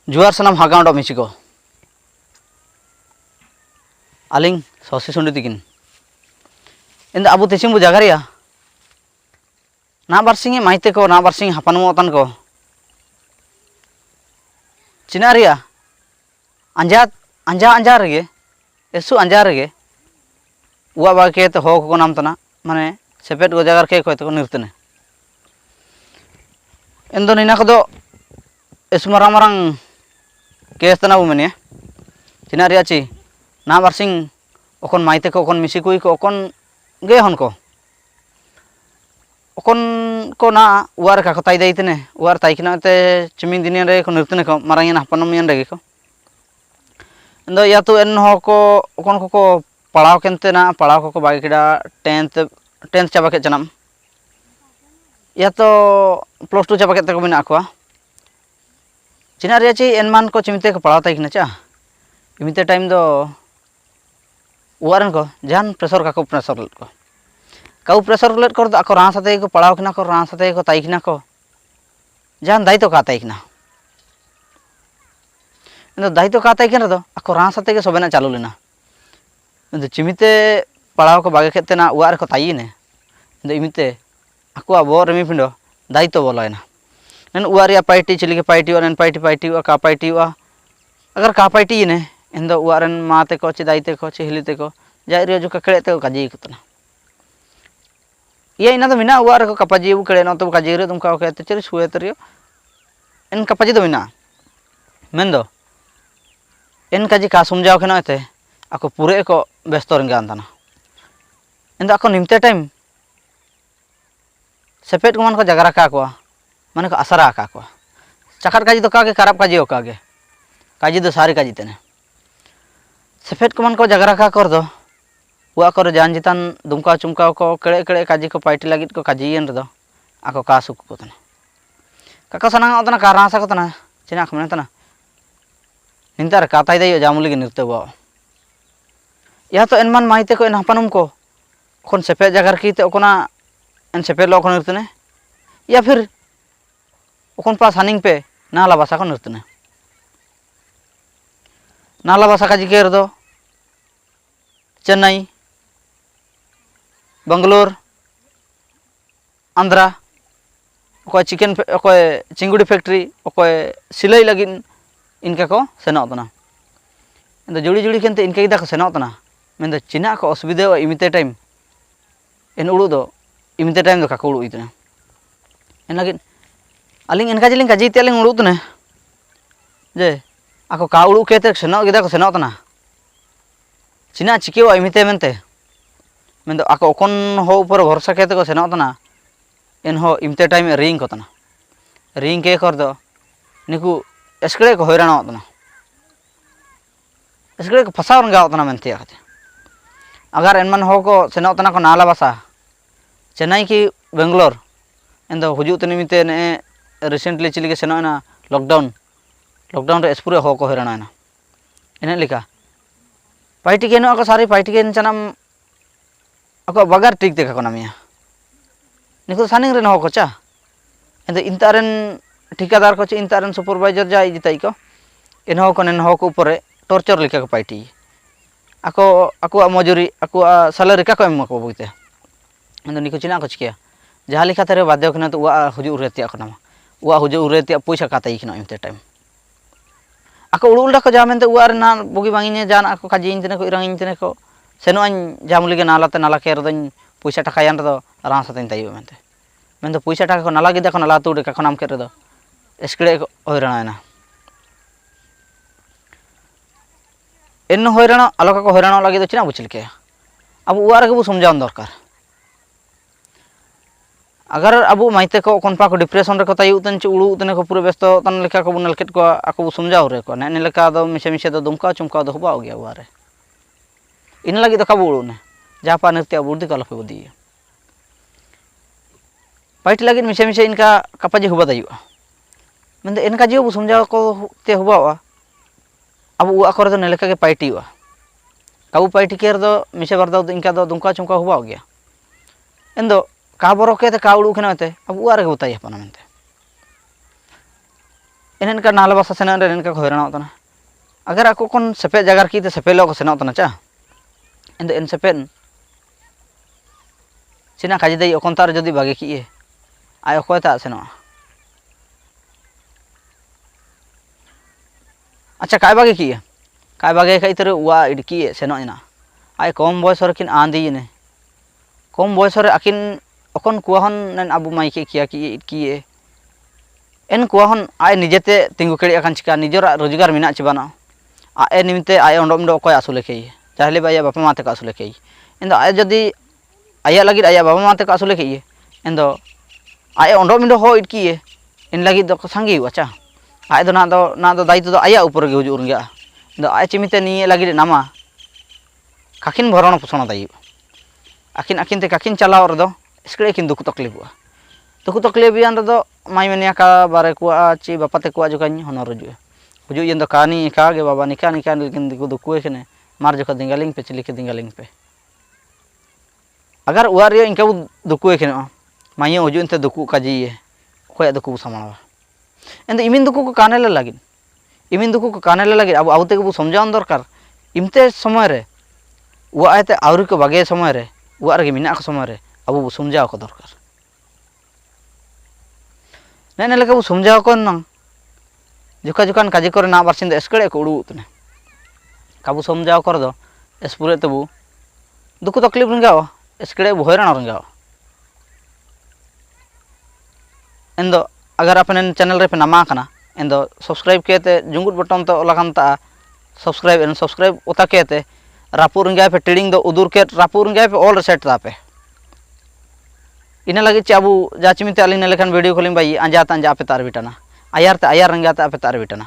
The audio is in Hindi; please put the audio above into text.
जुआर सानाम हागाउंड मिचिको आलिंग सौसी सुंडी तिकिन इन अबु तेचिंबु जागारिया ना बारसिंगे माइते को ना बारसिंगे हापानु ओतन को चिनारिया अंजा अंजा अंजा रगे एसु अंजा रगे उवा बाके तो हो को नाम तना माने सेपेट गो जागार के को निर्तने इन दो निना को दो एसु मारांग मारांग केस तना बु मेने चिनारिया ची ना बारसिंग ओकन माइते को ओकन मिसिकुई को ओकन गे हन को ओकन को ना उवार का ताई दैतने उवार ताइकना ते चिमिन दिनिया रे को निर्तने को मारांग ना हपनमियन रे को इन दो या तो एन हो को ओकन को पढ़ाव केनते ना पढ़ाव को बागी किडा 10th चाबा के जनाम या तो +2 चाबा के को मेना को चिना रे ची एनमान को चिमते को पढ़ाव ताइकना चा इमिते टाइम दो उवारन को जान प्रेशर का को प्रेशर लेट को काउ प्रेशर लेट कर दो आको रां साथे को पढ़ाव किना को रां साथे को ताइकना को जान दायित्व का ताइकना इन दायित्व का ताइकना दो आको रां साथे के सबेना चालू लेना इन चिमिते पढ़ाव को बागे खेते ना उवार को ताइने इन इमिते आको बो रेमी पिंडो दायित्व बोलायना इन उवारिया पार्टी चिलिके पार्टी और पार्टी का पार्टी अगर का पार्टी ने इन दो उवारन माते को चे दाइते को चे हिलिते को जाय रे जो ककड़े ते काजी कुतना ये इना तो मिना उवार को कपाजी उ कड़े न तो काजी रे तुम का कहते चरी छुए तरियो इन कपाजी तो मिना मेन दो इन काजी का समझाव के नते आको पूरे को व्यस्त रंगान तना इन दो आको निमते टाइम सेपेट को मन को जगरा का को माने को आसरा का को चकर काजी तो का के खराब काजी ओ काजी दो सारी काजी तेने सेफेट को मन को जगरा का कर दो हुआ कर जान जितान दुमका चुमका को कड़े कड़े काजी को पार्टी लगित को काजीन दो आको का सुक को तना काका सना तना का रासा को तना चिना खमने तना निंतार का ताई दे जामुली के निर्ते बो या तो एनमान माइते को एन हपनुम को कोन सेफे जगर कीते ओकना एन सेफे लो को निर्तने या फिर ओकन पास हनिंग पे नाला भाषा को निर्तने नाला भाषा का जिक्र दो चेन्नई बंगलोर आंध्रा ओकोय चिकेन ओकोय चिंगुड़ी फैक्ट्री ओकोय सिलाई लगिन इनका को सेनो तना इन जुड़ी जुड़ी केनते इनका गिदा को सेनो तना मेन चिना को असुविधा इमिते टाइम इन उड़ू दो इमिते टाइम दो का उड़ू इतना इन लगिन अलिंग इनका जिलिंग का जीते अलिंग उड़ू तने जे आको का उड़ू केते सेनो गिदा को सेनो तना चिना चिकेवा इमिते मेनते मेन दो आको ओकन हो ऊपर भरोसा केते को सेनो तना इन हो इमिते टाइम रिंग को तना रिंग के कर दो निकु एस्कड़े को हैरानो तना एस्कड़े को फसाव रंगाव तना मेनते आते अगर एनमन हो को सेनो तना को नाला भाषा चेन्नई की बेंगलोर इन दो हुजू तनी मिते ने रिसेंटली चिली के सेनो ना लॉकडाउन रे स्पुरे हो को हैराना ना इन लिखा पार्टी के नो को सारी पार्टी के चनाम अको बगार ठीक देखा को नामिया निको सानिंग रे न हो को चा इन इंतारन ठिकादार को चे इंतारन सुपरवाइजर जाय जिताई को इन हो को ऊपर टॉर्चर लिखा को पार्टी ako aku मजूरी aku सैलरी का को एम को बोते इन निको चिना को चिकिया जहाँ लिखा तेरे बाध्य कना तो वा हुजू उरेतिया को नामा वा हुजू उरेतिया पैसा काताई किना इमते टाइम ako उड़ुलडा को जामेंते वा रे ना बोगी बांगिने जान ako काजी इनते को इरंग इनते को सेनो अन जामुली के नालाते नाला के रदन पैसा टाका यान रो रां सातेन ताइबो मेंते पैसा टाका को नाला गिदा को नाला तुडे का नाम के रो एस्कड़े को होयराना इन हैरानो आलोका को हैरानो लगे तो चिना बुझल के अब उवार के समझावन दरकार अगर अब माइते को कोनपा को डिप्रेशन रे को तायु तन च उड़ू तने को पूरे व्यस्त तन लेखा को नलकेट को आको समझाव रे को ने लेखा दो मिसे मिसे दो दुमका चुमका दो होबा गया उवारे इन लगी तो कबू उड़ूने जापा नृत्य बुद्धि का लफे बुद्धि पाइट लगी मिसे मिसे इनका कपाजी हुबा दायु मेन इनका जीव समझाव को ते हुबा अब उवा कर दो नेलेका के पार्टी हुआ काबू पार्टी के दो मिसे बार दो इनका दो दुमका चुमका हुआ गया इन दो का बरो के का उड़ू खेनाते अब उवा रे उताई हपना मेनते इनका नाला बसा सेना इनका को हैरान अगर आको कौन सेपे जगार की सेपेलो को सेना चा इन सेपेन चिना काजी दे अकन तार जदि बागे की आय अकयता सेना अच्छा काय बागे खाई तेरे उआ इडकी सेना आय कम बयस किन आंदी ने कम बयस आकिन अकन कुआहन अब माइके किया कि एन कुआहन आय निजेते तिंगु केड़ी अकान चिका निजरा रोजगार मिना चिबाना आए निमित्ते आय ओंडम दो अकय आसुले के चाहले बाय बापा माते का आसुले के इन आय जदि आया लगी आया बाबा माते का आसुले के इन आय ओंडम दो हो इडकी इन लगी दो संगी अच्छा आय दो ना दो दायित्व दो आया ऊपर गे हुजूर गया इन आय चिमिते निये लगी नामा काकिन भरण पोषण दायी आकिन आकिन ते काकिन चलाव रदो इसकड़े किन दुख तकलीफ यान रदो माई मेनिया का बारे कुआ ची बापा ते कुआ जुकानी होनर रुजु हुजू ये दो कहानी का गे बाबा निका निका लेकिन दिकु दुकुए कने मार जको दिंगालिंग पे चिलिके दिंगालिंग पे अगर उआर इनका दुकुए कने माई हुजू इनते दुकु काजी कोय दुकु समावा एंद इमिन दुकु को कानेले लगिन इमिन दुकु को कानेले लगिन अब आउते को समझावन दरकार इमते समय रे उआते आवरी को बागे समय रे उआर गे मिना को समय रे अब समझाव को दरकार नेने लेके समझाव को नंग जुका जुकान काजी करे ना बारसिन दो एस्कड़े को उड़ू तने काबू समझाव कर दो एसपुरे तबु दुकु तकलीफ रंगाव एस्कड़े हैरान रंगाव इन दो अगर अपन चैनल रे पे नामा कना इन दो सब्सक्राइब केते जुंगुट बटन तो लगानता सब्सक्राइब उता केते रापुर रंगाय पे टिडिंग दो उदुर के रापुर रंगाय पे ऑल सेट तापे इन लगे चाबू जाचिमिते अलिन लेखन वीडियो खोलिंग बाई अंजात अंजा पे तार बिटाना आयार रंगाते पे तार बिटाना